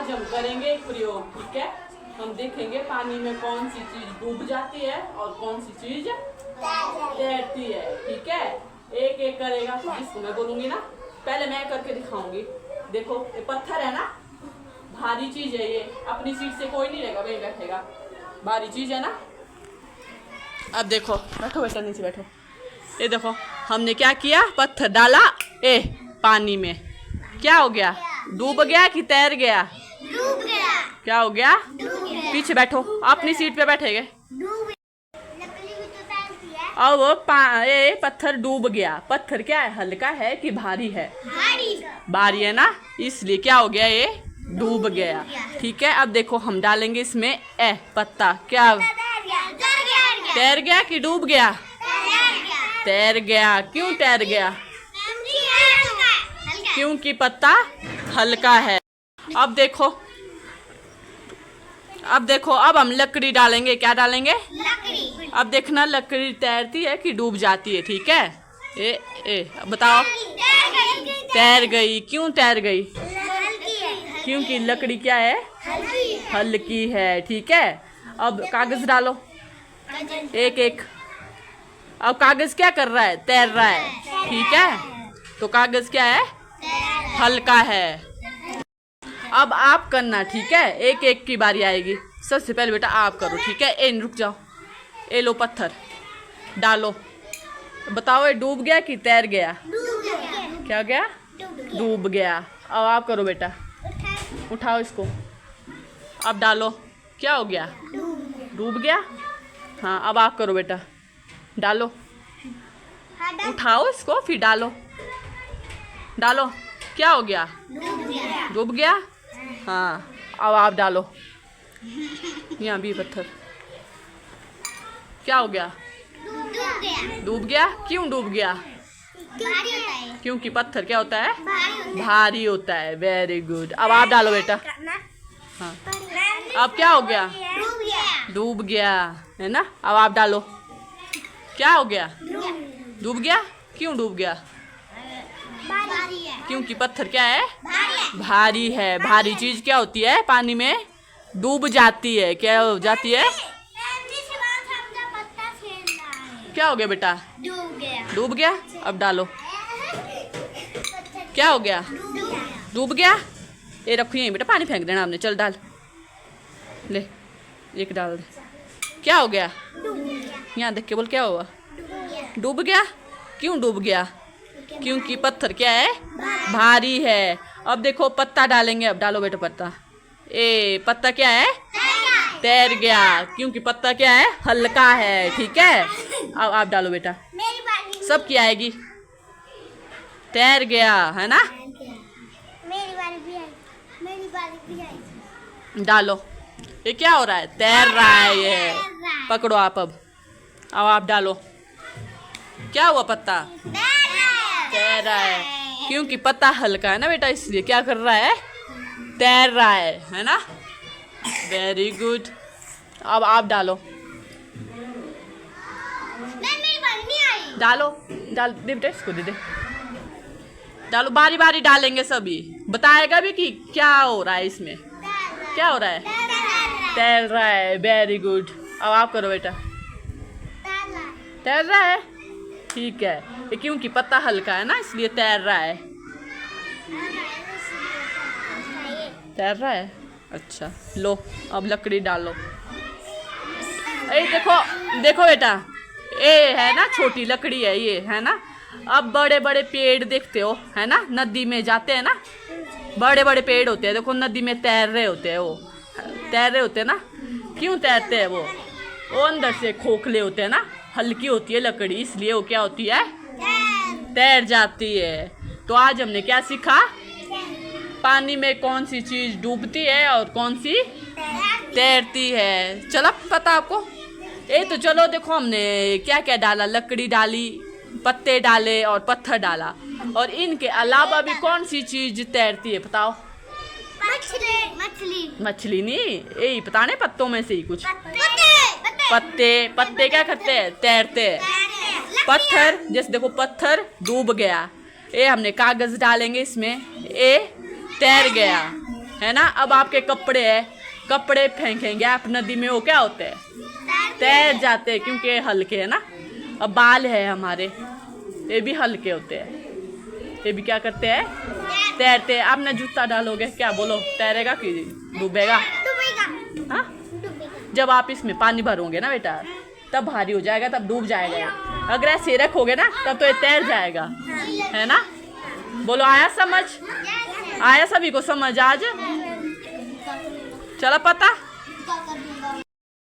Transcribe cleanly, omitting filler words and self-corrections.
आज हम करेंगे एक प्रयोग, ठीक है। हम देखेंगे पानी में कौन सी चीज डूब जाती है और कौन सी चीज तैरती है, ठीक है। एक एक करेगा तो जिसको मैं बोलूंगी ना, पहले मैं करके दिखाऊंगी। देखो ये पत्थर है ना, भारी चीज है ये, अपनी सीट से कोई नहीं रहेगा, वहीं बैठेगा, भारी चीज है ना। अब देखो, बैठो बेटा, नीचे बैठो। ये देखो हमने क्या किया, पत्थर डाला पानी में, क्या हो गया, डूब गया कि तैर गया? डूब गया। क्या हो गया? डूब गया। पीछे बैठो, अपनी सीट पे बैठेगे। लकड़ी भी तो तैरती है। अब ये पत्थर डूब गया। पत्थर क्या है, हल्का है कि भारी है? भारी है ना, इसलिए क्या हो गया, ये डूब गया, ठीक है। अब देखो हम डालेंगे इसमें पत्ता, क्या तैर गया कि डूब गया? तैर गया। क्यों तैर गया? क्योंकि पत्ता हल्का है। अब देखो अब हम लकड़ी डालेंगे। क्या डालेंगे? लकड़ी। अब देखना लकड़ी तैरती है कि डूब जाती है, ठीक है। अब बताओ। तैर गई। क्यों तैर गई? क्योंकि लकड़ी क्या है, हल्की है, ठीक है। अब कागज डालो, एक एक। अब कागज क्या कर रहा है, तैर रहा है, ठीक है। तो कागज क्या है, हल्का है। अब आप करना, ठीक है, एक एक की बारी आएगी। सबसे पहले बेटा आप करो, ठीक है। रुक जाओ, लो पत्थर डालो। बताओ ये डूब गया कि तैर गया? क्या हो गया? डूब गया। अब आप करो बेटा, उठाओ इसको, अब डालो। क्या हो गया? डूब गया। हाँ, अब आप करो बेटा, डालो, उठाओ इसको, फिर डालो। क्या हो गया? डूब गया। हाँ, अब आप डालो, यहाँ भी पत्थर। क्या हो गया? डूब गया। क्यों डूब गया? क्योंकि पत्थर क्या होता है, भारी होता है। Very good. अब आप डालो बेटा। हाँ, अब क्या हो गया? डूब गया, है ना। अब आप डालो। क्या हो गया? डूब गया। क्यों डूब गया? क्योंकि पत्थर क्या है, भारी है। भारी चीज क्या होती है, पानी में डूब जाती है। क्या हो जाती है? क्या हो गया बेटा? डूब गया। अब डालो। क्या हो गया? डूब गया। ये रखो यहीं बेटा, पानी फेंक देना आपने। चल डाल, ले एक डाल दे। क्या हो गया? यहाँ देख के बोल, क्या हुआ? डूब गया। क्यों डूब गया? क्योंकि पत्थर क्या है, भारी है। अब देखो पत्ता डालेंगे। अब डालो बेटा पत्ता। पत्ता क्या है, तैर गया। क्योंकि पत्ता क्या है, हल्का है, ठीक है। अब आप डालो बेटा, सब की आएगी। तैर गया, है ना। डालो। ये क्या हो रहा है, तैर रहा है ये। पकड़ो आप। अब आप डालो। क्या हुआ? पत्ता तैर रहा है। क्योंकि पत्ता हल्का है ना बेटा, इसलिए क्या कर रहा है, तैर रहा है ना। Very good. अब आप डालो। डालो, डाल दे बेटा, इसको दे दे। डालो, बारी बारी डालेंगे सभी। बताएगा भी कि क्या हो रहा है इसमें। क्या हो रहा है? तैर रहा है। Very good. अब आप करो बेटा। तैर रहा है, ठीक है। ये क्योंकि पत्ता हल्का है ना, इसलिए तैर रहा है। तैर रहा है, अच्छा। लो, अब लकड़ी डालो। देखो बेटा, ये है ना, छोटी लकड़ी है ये, है ना। अब बड़े बड़े पेड़ देखते हो, है ना, नदी में जाते हैं ना, बड़े बड़े पेड़ होते हैं। देखो नदी में तैर रहे होते हैं, वो तैर रहे होते हैं ना। क्यों तैरते हैं वो अंदर से खोखले होते हैं ना, हल्की होती है लकड़ी, इसलिए वो क्या होती है, तैर जाती है। तो आज हमने क्या सीखा, पानी में कौन सी चीज डूबती है और कौन सी तैरती है। चलो पता आपको। तो चलो देखो हमने क्या क्या डाला, लकड़ी डाली, पत्ते डाले और पत्थर डाला। और इनके अलावा भी कौन सी चीज तैरती है, बताओ। मछली नहीं, यही बताने, पत्तों में से ही कुछ। पत्ते क्या करते हैं, तैरते हैं। पत्थर, जैसे देखो पत्थर डूब गया, हमने कागज डालेंगे इसमें, तैर गया, है ना। अब आपके कपड़े है, कपड़े फेंकेंगे आप नदी में, वो क्या होते हैं? तैर जाते हैं, क्योंकि ये हल्के है ना। अब बाल है हमारे, ये भी हल्के होते हैं, ये भी क्या करते हैं? तैरते हैं। आपने जूता डालोगे, क्या बोलो, तैरेगा कि डूबेगा? डूबेगा। हाँ, डूबेगा। जब आप इसमें पानी भरोगे ना बेटा, तब भारी हो जाएगा, तब डूब जाएगा ये। अगर ऐसे रखोगे ना, तब तो ये तैर जाएगा, है ना। बोलो, आया समझ? आया सभी को समझ आज? चलो पता।